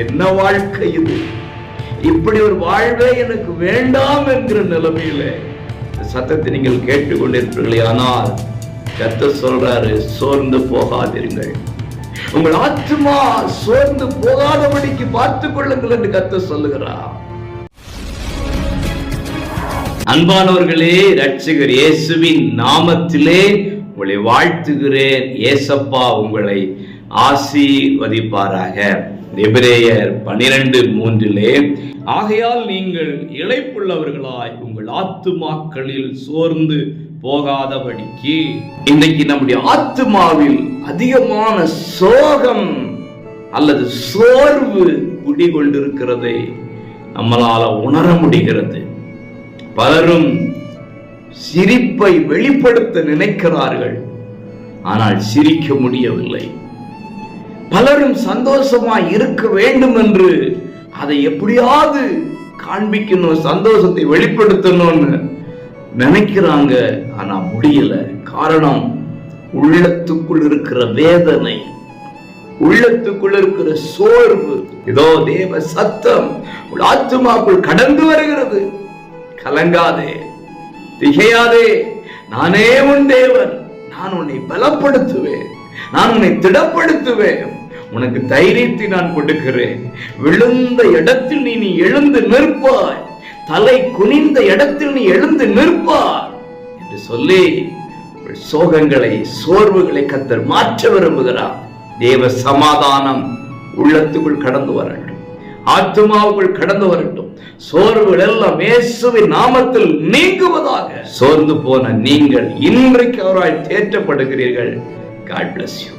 என்ன வாழ்க்கை இது? இப்படி ஒரு வாழ்வே எனக்கு வேண்டாம் என்கிற நிலைமையில சத்தத்தை நீங்கள் கேட்டுக்கொண்டிருப்பீர்களே. ஆனால் கர்த்தர் சொல்றாரு, சோர்ந்து போகாதீர்கள், உங்கள் ஆத்துமா சோர்ந்து போகாதபடிக்கு பார்த்துக் கொள்ளுங்கள் என்று கர்த்தர் சொல்லுகிறார். அன்பானவர்களே, இரட்சகர் இயேசுவின் நாமத்திலே உங்களை வாழ்த்துகிறேன். ஏசப்பா உங்களை ஆசீர்வதிப்பாராக. எபிரேயர் 12:3 ஆகையால் நீங்கள் இளைப்புள்ளவர்களாய் உங்கள் ஆத்துமாக்களில் சோர்ந்து போகாதபடிக்கு. இன்றைக்கு நம்முடைய ஆத்துமாவில் அதிகமான சோகம் அல்லது சோர்வு குடிகொண்டிருக்கிறதை நம்மளால உணர முடிகிறது. பலரும் சிரிப்பை வெளிப்படுத்த நினைக்கிறார்கள், ஆனால் சிரிக்க முடியவில்லை. பலரும் சந்தோஷமாய் இருக்க வேண்டும் என்று அதை எப்படியாவது காண்பிக்கணும், சந்தோஷத்தை வெளிப்படுத்தணும்னு நினைக்கிறாங்க, ஆனா முடியல. காரணம், உள்ளத்துக்குள் இருக்கிற வேதனை, உள்ளத்துக்குள் இருக்கிற சோர்வு. இதோ தேவ சத்தம் உன் ஆத்துமாக்குள் கடந்து வருகிறது. கலங்காதே, திகையாதே, நானே உன் தேவன், நான் உன்னை பலப்படுத்துவேன், நான் உன்னை திடப்படுத்துவேன், உனக்கு தைரியத்தை நான் கொடுக்கிறேன். விழுந்த இடத்தில் நீ எழுந்து நிற்பாய், தலை குனிந்த இடத்தில் நீ எழுந்து நிற்பாய் என்று சொல்லி சோகங்களை, சோர்வுகளை கர்த்தர் மாற்ற விரும்புகிறார். தேவ சமாதானம் உள்ளத்துக்குள் கடந்து வரட்டும், ஆத்துமாவுக்குள் கடந்து வரட்டும். சோர்வுகள் எல்லாம் இயேசுவின் நாமத்தில் நீங்குவதாக. சோர்ந்து போன நீங்கள் இன்றைக்கு அவரால் தேற்றப்படுகிறீர்கள். God bless you.